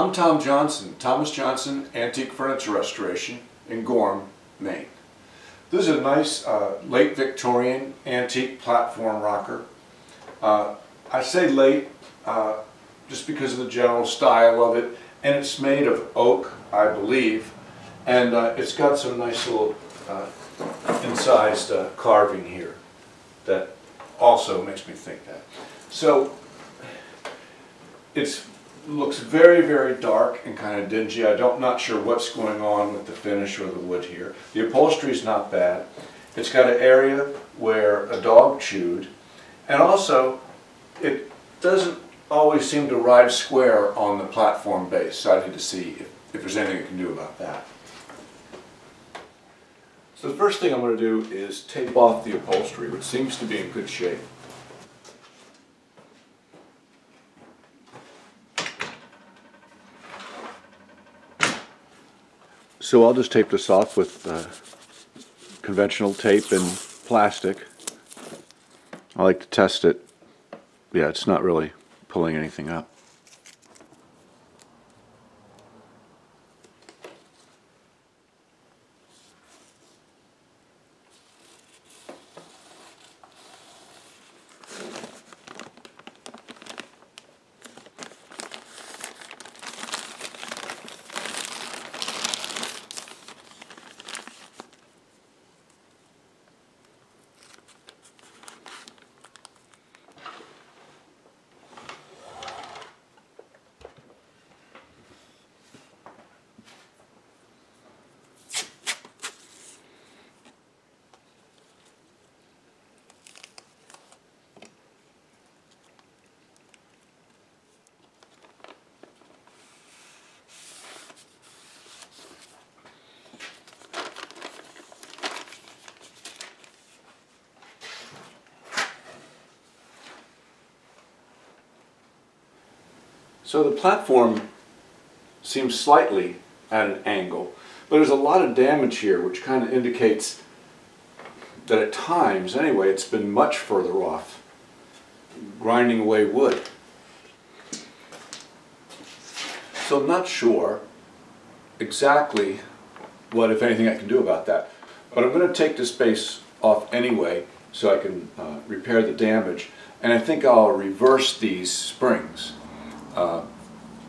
I'm Tom Johnson, Thomas Johnson Antique Furniture Restoration in Gorham, Maine. This is a nice late Victorian antique platform rocker. I say late just because of the general style of it, and it's made of oak, I believe, and it's got some nice little incised carving here that also makes me think that. So it looks very, very dark and kind of dingy. Not sure what's going on with the finish or the wood here. The upholstery is not bad. It's got an area where a dog chewed, and also it doesn't always seem to ride square on the platform base, so I need to see if there's anything I can do about that. So the first thing I'm going to do is tape off the upholstery, which seems to be in good shape. So I'll just tape this off with conventional tape and plastic. I like to test it. Yeah, it's not really pulling anything up. So the platform seems slightly at an angle, but there's a lot of damage here, which kind of indicates that at times, anyway, it's been much further off, grinding away wood. So I'm not sure exactly what, if anything, I can do about that. But I'm going to take this base off anyway so I can repair the damage, and I think I'll reverse these springs.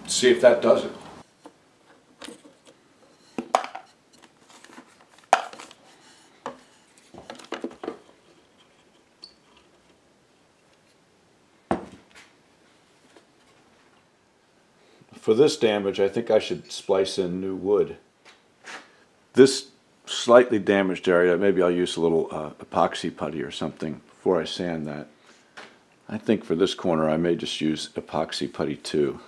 See if that does it. For this damage, I think I should splice in new wood. This slightly damaged area, maybe I'll use a little epoxy putty or something before I sand that. I think for this corner I may just use epoxy putty too.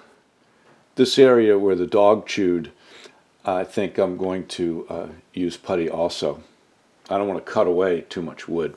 This area where the dog chewed, I think I'm going to use putty also. I don't want to cut away too much wood.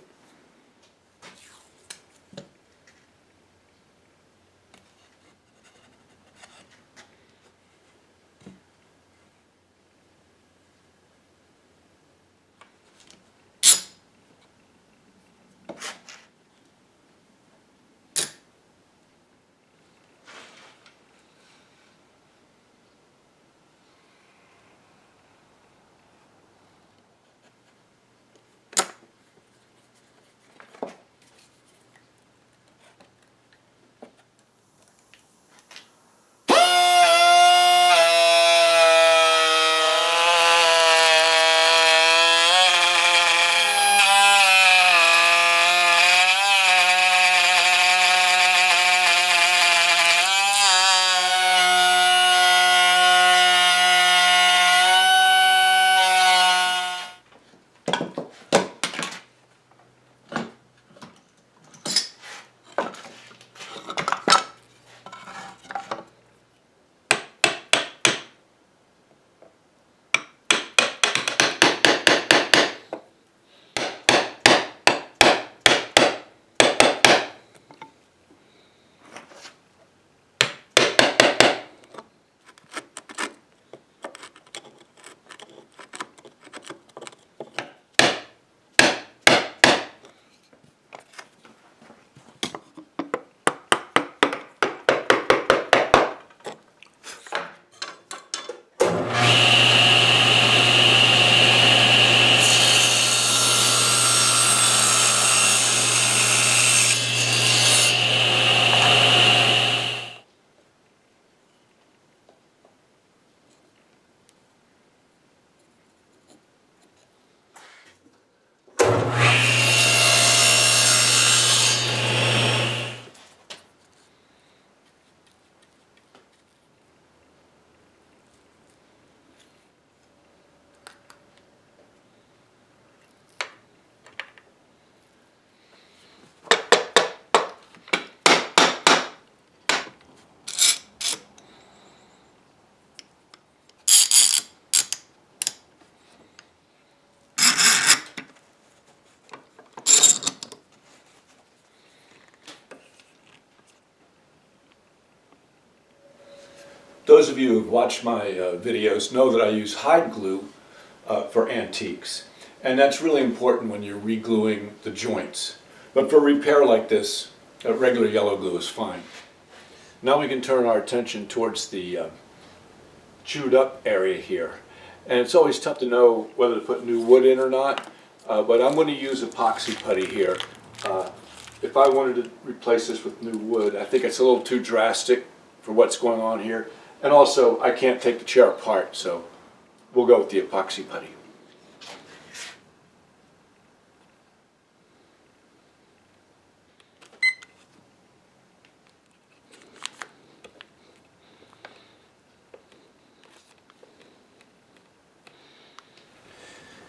Those of you who've watched my videos know that I use hide glue for antiques, and that's really important when you're re-gluing the joints. But for repair like this, regular yellow glue is fine. Now we can turn our attention towards the chewed up area here. And it's always tough to know whether to put new wood in or not, but I'm going to use epoxy putty here. If I wanted to replace this with new wood, I think it's a little too drastic for what's going on here. And also, I can't take the chair apart, so we'll go with the epoxy putty.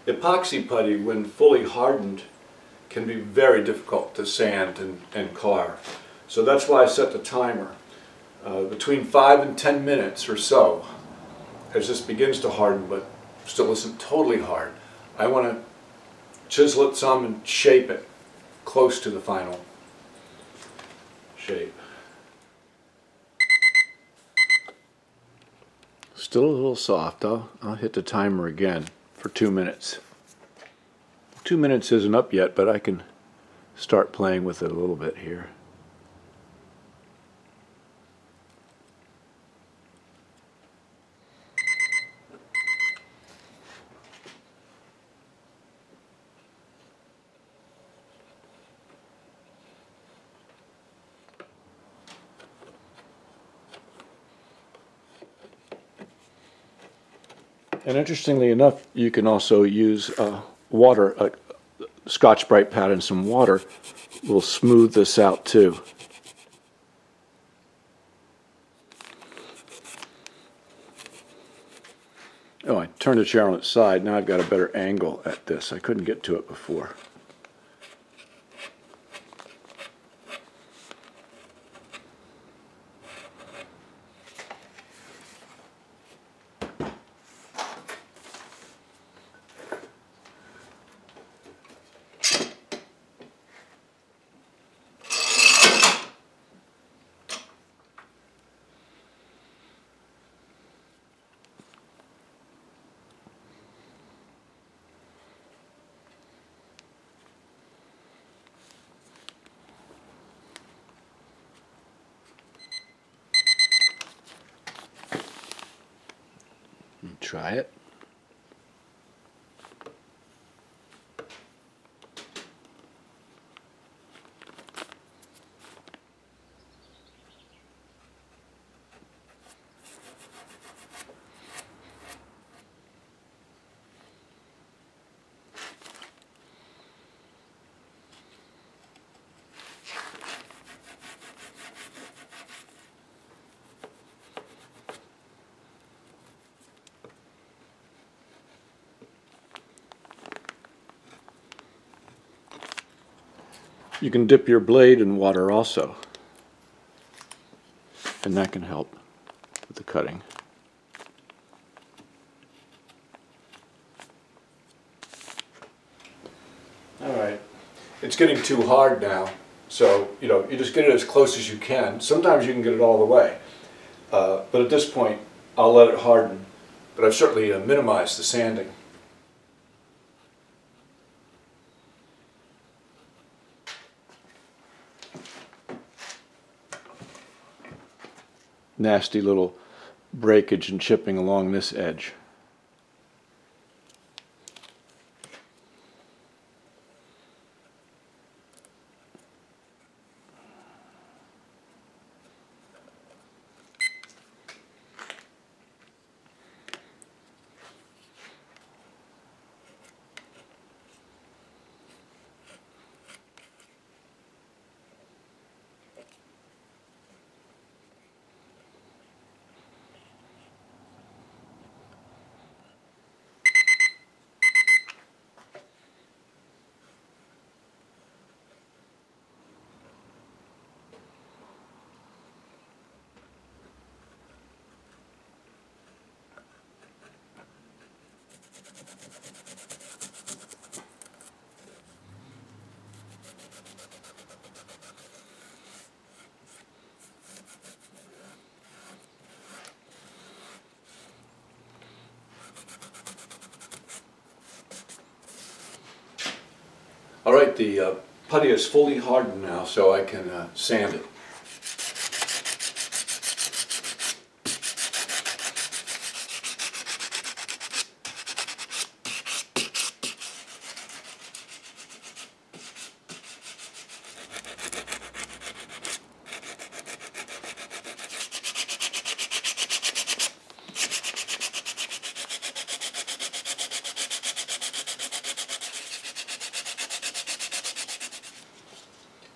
Epoxy putty, when fully hardened, can be very difficult to sand and carve. So that's why I set the timer between 5 and 10 minutes or so. As this begins to harden, but still isn't totally hard, I want to chisel it some and shape it close to the final shape. Still a little soft. I'll hit the timer again for 2 minutes. 2 minutes isn't up yet, but I can start playing with it a little bit here. And interestingly enough, you can also use water, Scotch-Brite pad and some water will smooth this out too. Oh, I turned the chair on its side. Now I've got a better angle at this. I couldn't get to it before. Try it. You can dip your blade in water also, and that can help with the cutting. Alright, it's getting too hard now, so you just get it as close as you can. Sometimes you can get it all the way, but at this point I'll let it harden, but I've certainly minimized the sanding. Nasty little breakage and chipping along this edge. Alright, the putty is fully hardened now, so I can sand it.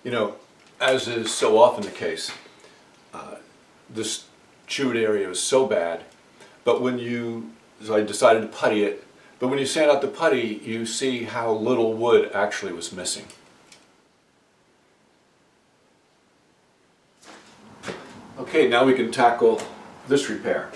You know, as is so often the case, this chewed area was so bad, but so I decided to putty it, but when you sand out the putty, you see how little wood actually was missing. Okay, now we can tackle this repair.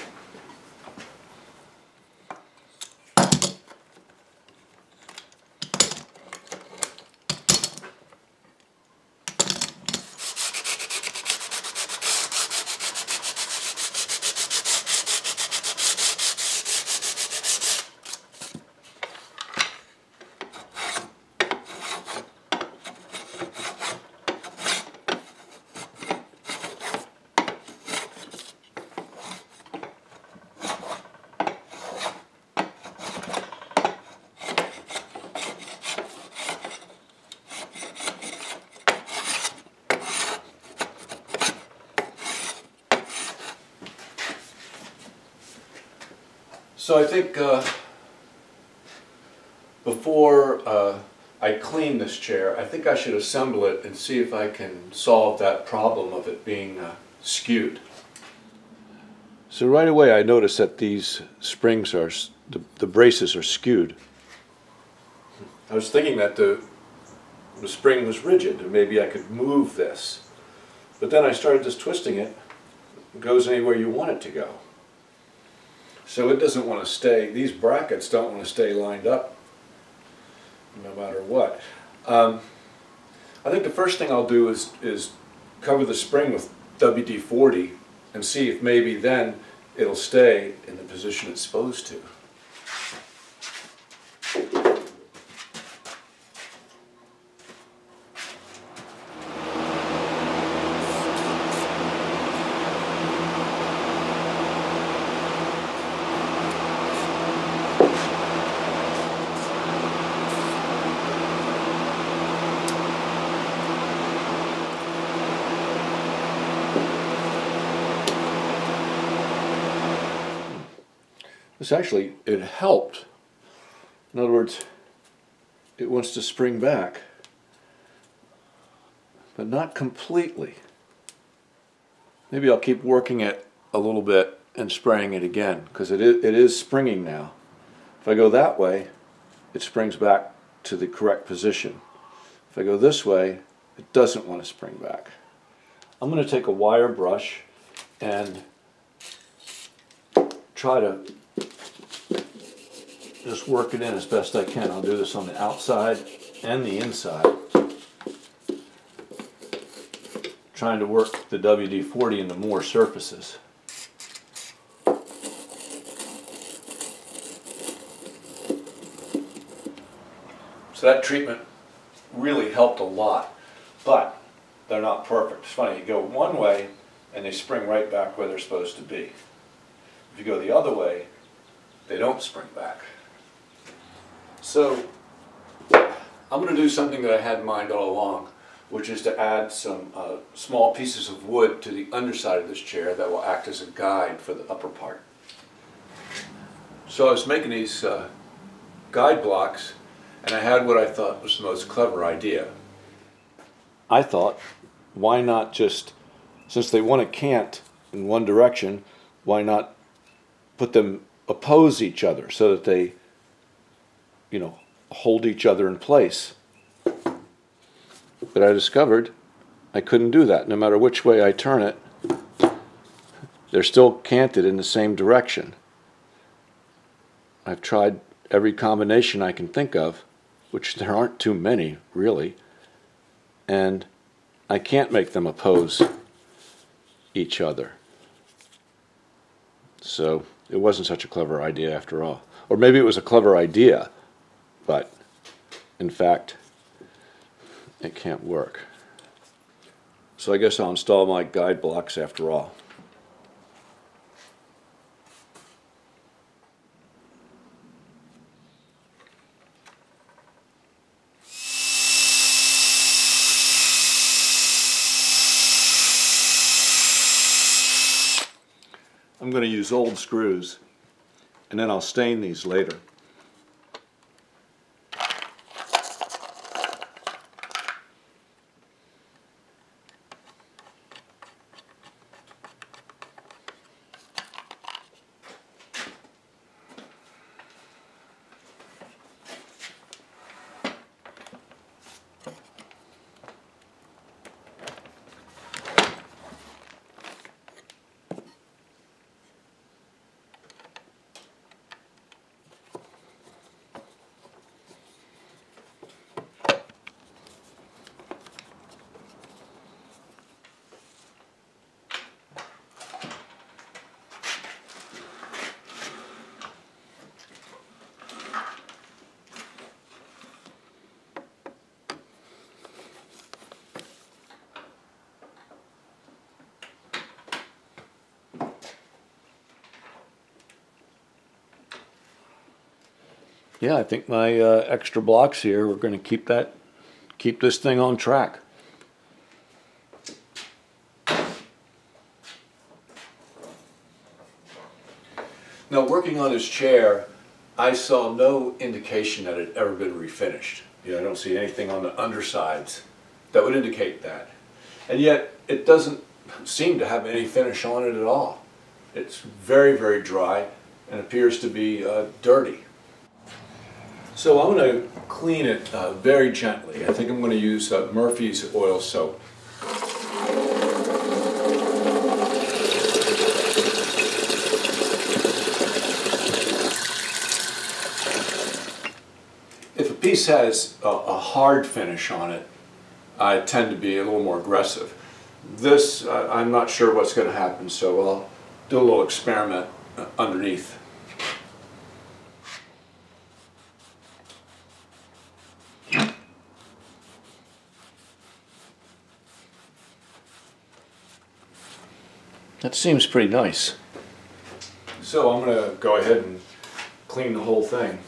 So I think before I clean this chair, I think I should assemble it and see if I can solve that problem of it being skewed. So right away I noticed that these springs are, the braces are skewed. I was thinking that the spring was rigid and maybe I could move this. But then I started just twisting it. It goes anywhere you want it to go. So it doesn't want to stay, these brackets don't want to stay lined up no matter what. I think the first thing I'll do is cover the spring with WD-40 and see if maybe then it'll stay in the position it's supposed to. This actually, it helped. In other words, it wants to spring back, but not completely. Maybe I'll keep working it a little bit and spraying it again, because it is springing now. If I go that way, it springs back to the correct position. If I go this way, it doesn't want to spring back. I'm going to take a wire brush and try to just work it in as best I can. I'll do this on the outside and the inside, trying to work the WD-40 into more surfaces. So that treatment really helped a lot, but they're not perfect. It's funny, you go one way and they spring right back where they're supposed to be. If you go the other way, they don't spring back. So I'm going to do something that I had in mind all along, which is to add some small pieces of wood to the underside of this chair that will act as a guide for the upper part. So I was making these guide blocks, and I had what I thought was the most clever idea. I thought, why not just, since they want to cant in one direction, why not put them oppose each other so that they, you know, hold each other in place. But I discovered I couldn't do that. No matter which way I turn it, they're still canted in the same direction. I've tried every combination I can think of, which there aren't too many, really, and I can't make them oppose each other. So it wasn't such a clever idea after all. Or maybe it was a clever idea, but in fact, it can't work. So I guess I'll install my guide blocks after all. I'm going to use old screws, and then I'll stain these later. Yeah, I think my extra blocks here, we're going to keep this thing on track. Now, working on his chair, I saw no indication that it had ever been refinished. I don't see anything on the undersides that would indicate that. And yet, it doesn't seem to have any finish on it at all. It's very, very dry and appears to be dirty. So I'm going to clean it very gently. I think I'm going to use Murphy's oil soap. If a piece has a hard finish on it, I tend to be a little more aggressive. This, I'm not sure what's going to happen, so I'll do a little experiment underneath. That seems pretty nice. So I'm going to go ahead and clean the whole thing.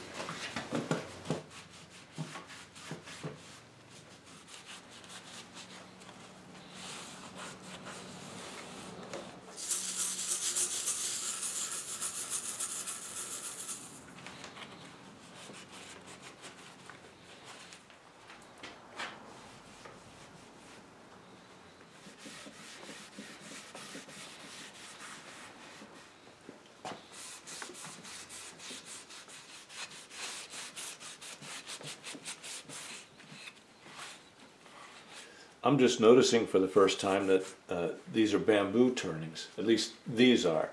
I'm just noticing for the first time that these are bamboo turnings. At least these are.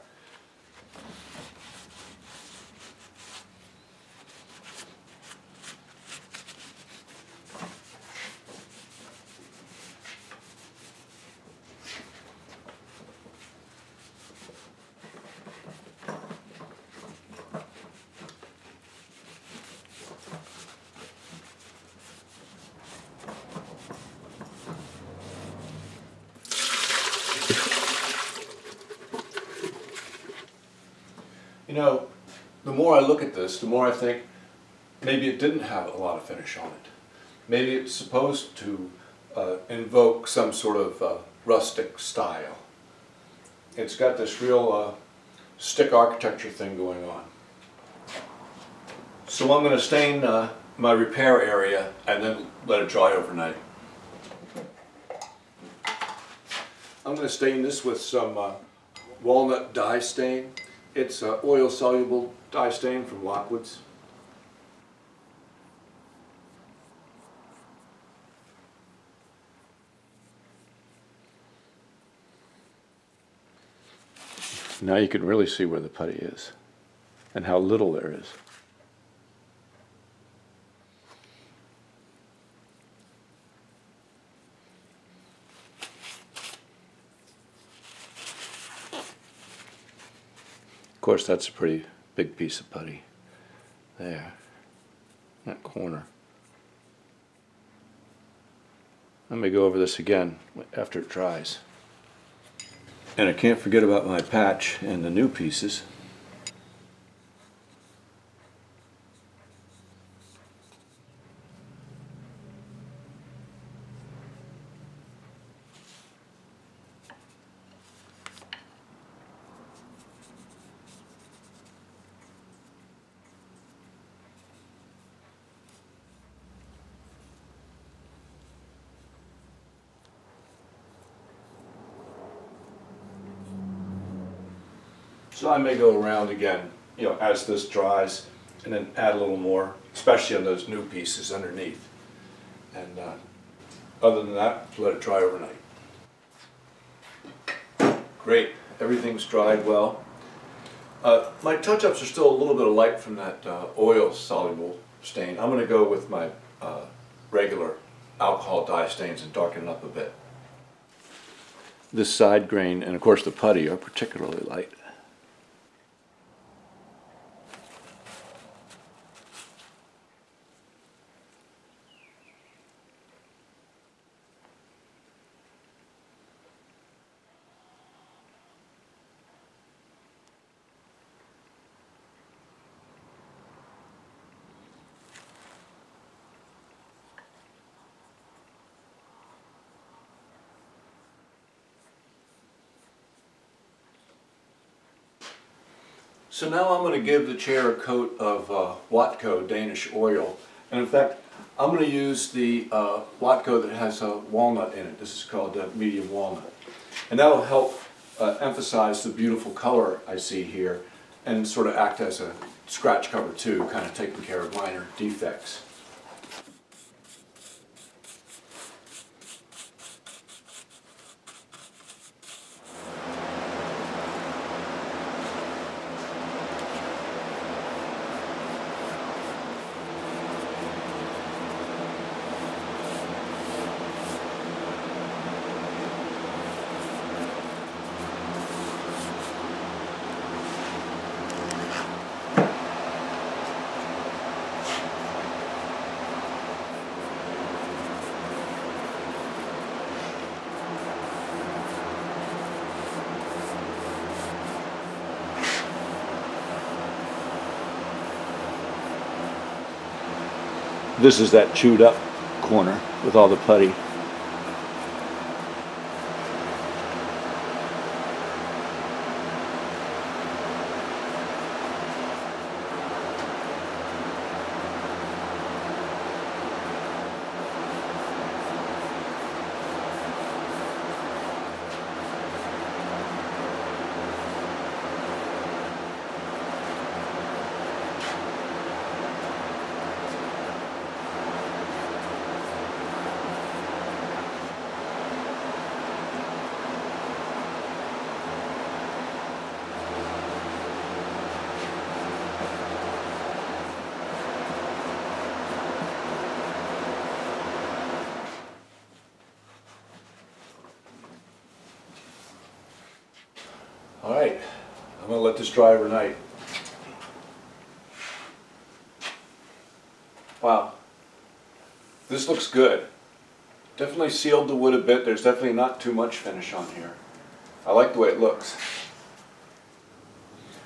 You know, the more I look at this, the more I think maybe it didn't have a lot of finish on it. Maybe it's supposed to invoke some sort of rustic style. It's got this real stick architecture thing going on. So I'm going to stain my repair area and then let it dry overnight. I'm going to stain this with some walnut dye stain. It's oil-soluble dye stain from Lockwood's. Now you can really see where the putty is and how little there is. Of course, that's a pretty big piece of putty there, that corner. Let me go over this again after it dries. And I can't forget about my patch and the new pieces. So I may go around again, as this dries, and then add a little more, especially on those new pieces underneath. And other than that, let it dry overnight. Great, everything's dried well. My touch-ups are still a little bit of light from that oil-soluble stain. I'm going to go with my regular alcohol dye stains and darken it up a bit. This side grain and of course the putty are particularly light. So now I'm going to give the chair a coat of watco Danish oil, and in fact I'm going to use the watco that has a walnut in it. This is called medium walnut, and that will help emphasize the beautiful color I see here and sort of act as a scratch cover too, kind of taking care of minor defects. This is that chewed up corner with all the putty. Alright, I'm going to let this dry overnight. Wow, this looks good. Definitely sealed the wood a bit. There's definitely not too much finish on here. I like the way it looks.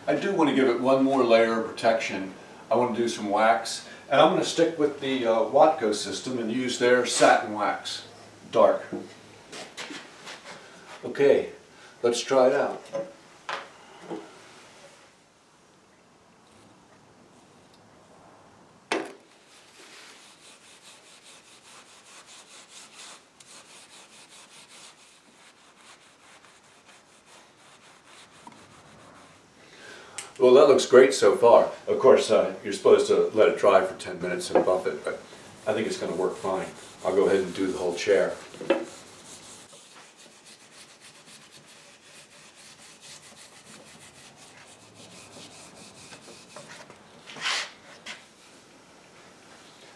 I do want to give it one more layer of protection. I want to do some wax, and I'm going to stick with the Watco system and use their satin wax, dark. Okay, let's try it out. Well, that looks great so far. Of course, you're supposed to let it dry for 10 minutes and buff it, but I think it's going to work fine. I'll go ahead and do the whole chair.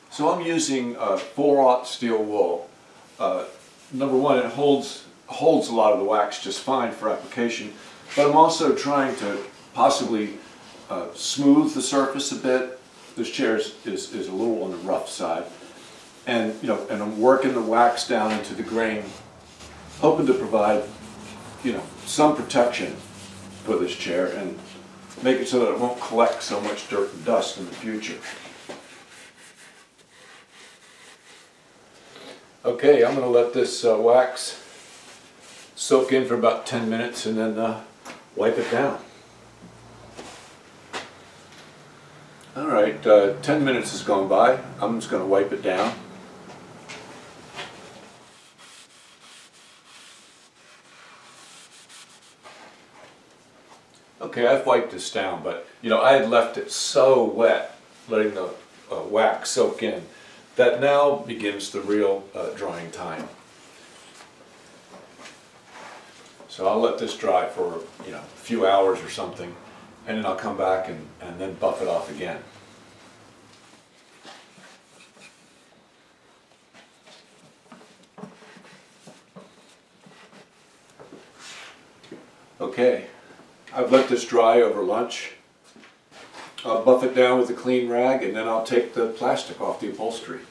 So I'm using 4/0 steel wool. Number one, it holds a lot of the wax just fine for application, but I'm also trying to possibly smooth the surface a bit. This chair is a little on the rough side, and and I'm working the wax down into the grain, hoping to provide some protection for this chair and make it so that it won't collect so much dirt and dust in the future. Okay, I'm going to let this wax soak in for about 10 minutes and then wipe it down. Alright, 10 minutes has gone by. I'm just going to wipe it down. Okay, I've wiped this down, but I had left it so wet, letting the wax soak in, that now begins the real drying time. So I'll let this dry for a few hours or something, and then I'll come back and then buff it off again. Okay, I've let this dry over lunch. I'll buff it down with a clean rag, and then I'll take the plastic off the upholstery.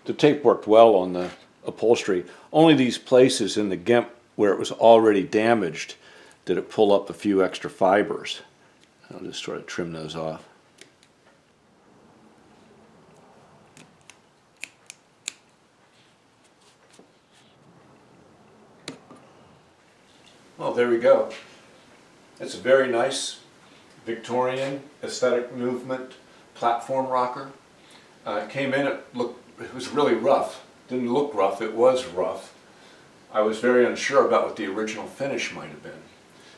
The tape worked well on the upholstery. Only these places in the gimp where it was already damaged did it pull up a few extra fibers. I'll just sort of trim those off. Well, there we go. It's a very nice Victorian aesthetic movement platform rocker. It came in, it was really rough. Didn't look rough, it was rough. I was very unsure about what the original finish might have been.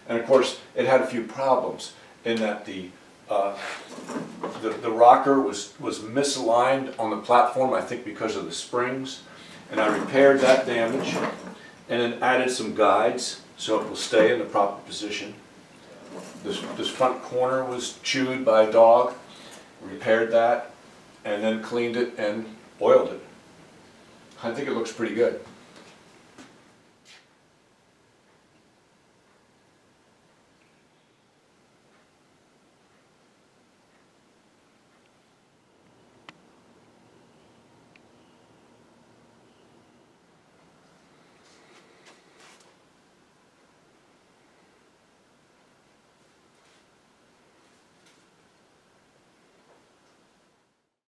And of course, it had a few problems in that the rocker was misaligned on the platform, I think because of the springs. And I repaired that damage and then added some guides so it will stay in the proper position. This front corner was chewed by a dog. Repaired that and then cleaned it and oiled it. I think it looks pretty good.